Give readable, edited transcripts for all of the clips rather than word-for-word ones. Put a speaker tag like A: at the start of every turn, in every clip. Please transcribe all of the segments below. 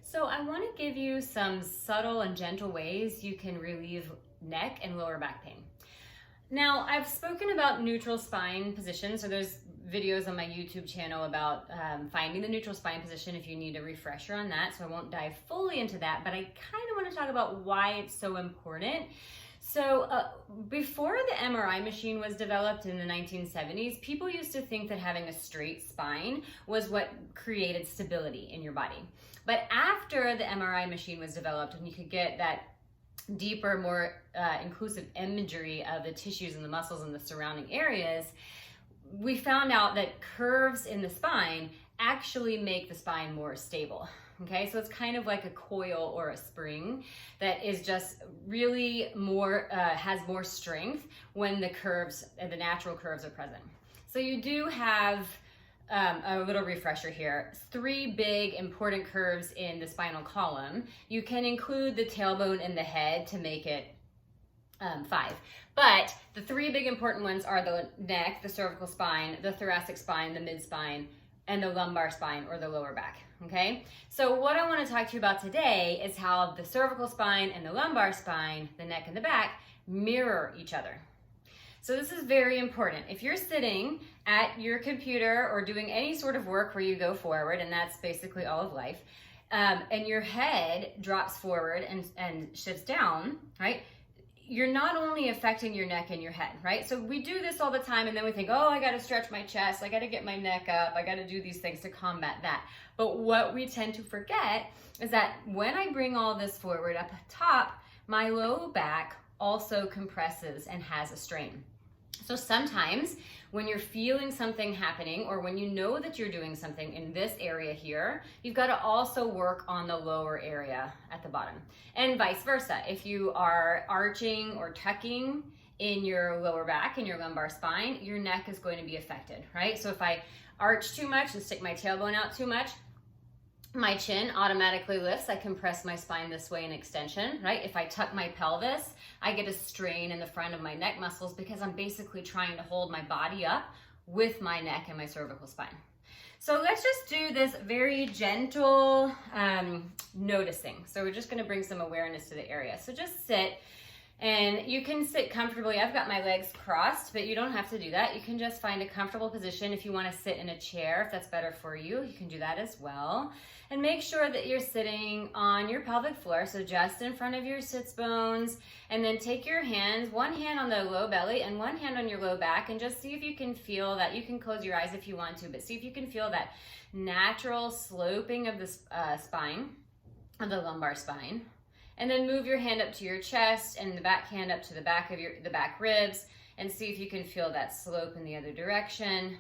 A: So I want to give you some subtle and gentle ways you can relieve neck and lower back pain. Now, I've spoken about neutral spine position, so there's videos on my YouTube channel about finding the neutral spine position if you need a refresher on that, so I won't dive fully into that, but I kind of want to talk about why it's so important. So before the MRI machine was developed in the 1970s, people used to think that having a straight spine was what created stability in your body. But after the MRI machine was developed and you could get that deeper, more inclusive imagery of the tissues and the muscles and the surrounding areas, we found out that curves in the spine actually make the spine more stable. Okay, so it's kind of like a coil or a spring that is just really more, has more strength when the curves, the natural curves are present. So you do have a little refresher here. 3 big important curves in the spinal column. You can include the tailbone and the head to make it 5. But the 3 big important ones are the neck, the cervical spine, the thoracic spine, the mid-spine, and the lumbar spine or the lower back, okay? So what I want to talk to you about today is how the cervical spine and the lumbar spine, the neck and the back, mirror each other. So this is very important. If you're sitting at your computer or doing any sort of work where you go forward, and that's basically all of life, and your head drops forward and shifts down, right? You're not only affecting your neck and your head, right? So we do this all the time and then we think, oh, I gotta stretch my chest, I gotta get my neck up, I gotta do these things to combat that. But what we tend to forget is that when I bring all this forward up top, my low back also compresses and has a strain. So sometimes when you're feeling something happening or when you know that you're doing something in this area here, you've got to also work on the lower area at the bottom. And vice versa. If you are arching or tucking in your lower back and your lumbar spine, your neck is going to be affected, right? So if I arch too much and stick my tailbone out too much, my chin automatically lifts. I compress my spine this way in extension, right? If I tuck my pelvis, I get a strain in the front of my neck muscles because I'm basically trying to hold my body up with my neck and my cervical spine. So let's just do this very gentle noticing. So we're just going to bring some awareness to the area. So just sit, and you can sit comfortably. I've got my legs crossed, but you don't have to do that. You can just find a comfortable position. If you want to sit in a chair, if that's better for you, you can do that as well. And make sure that you're sitting on your pelvic floor, so just in front of your sits bones. And then take your hands, one hand on the low belly and one hand on your low back, and just see if you can feel that. You can close your eyes if you want to, but see if you can feel that natural sloping of the spine, of the lumbar spine. And then move your hand up to your chest and the back hand up to the back of the back ribs, and see if you can feel that slope in the other direction.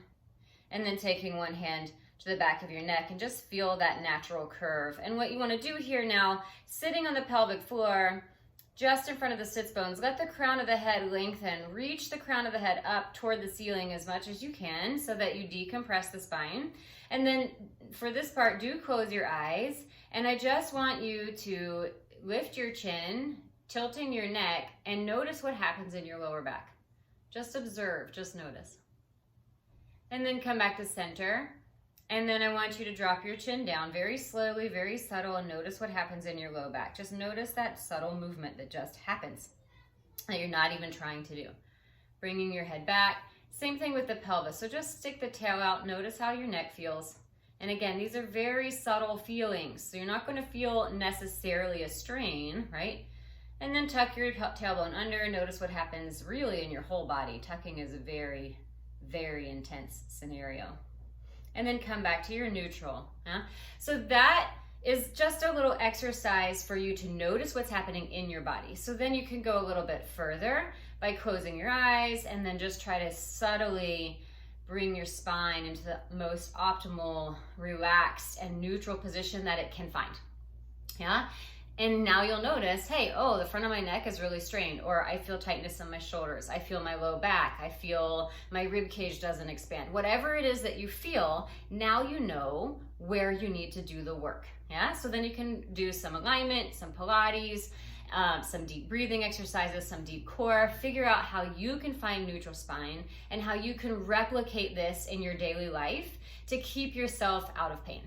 A: And then taking one hand to the back of your neck and just feel that natural curve. And what you want to do here now, sitting on the pelvic floor, just in front of the sits bones, let the crown of the head lengthen. Reach the crown of the head up toward the ceiling as much as you can so that you decompress the spine. And then for this part, do close your eyes. And I just want you to lift your chin, tilting your neck, and notice what happens in your lower back. Just observe, just notice. And then come back to center. And then I want you to drop your chin down very slowly, very subtle, and notice what happens in your low back. Just notice that subtle movement that just happens, that you're not even trying to do. Bringing your head back. Same thing with the pelvis. So just stick the tail out. Notice how your neck feels. And again, these are very subtle feelings. So you're not going to feel necessarily a strain, right? And then tuck your tailbone under. Notice what happens really in your whole body. Tucking is a very, very intense scenario. And then come back to your neutral. Yeah? So that is just a little exercise for you to notice what's happening in your body. So then you can go a little bit further by closing your eyes and then just try to subtly bring your spine into the most optimal, relaxed, and neutral position that it can find. Yeah? And now you'll notice, hey, oh, the front of my neck is really strained, or I feel tightness in my shoulders, I feel my low back, I feel my rib cage doesn't expand. Whatever it is that you feel, now you know where you need to do the work. Yeah? So then you can do some alignment, some Pilates, some deep breathing exercises, some deep core. Figure out how you can find neutral spine and how you can replicate this in your daily life to keep yourself out of pain.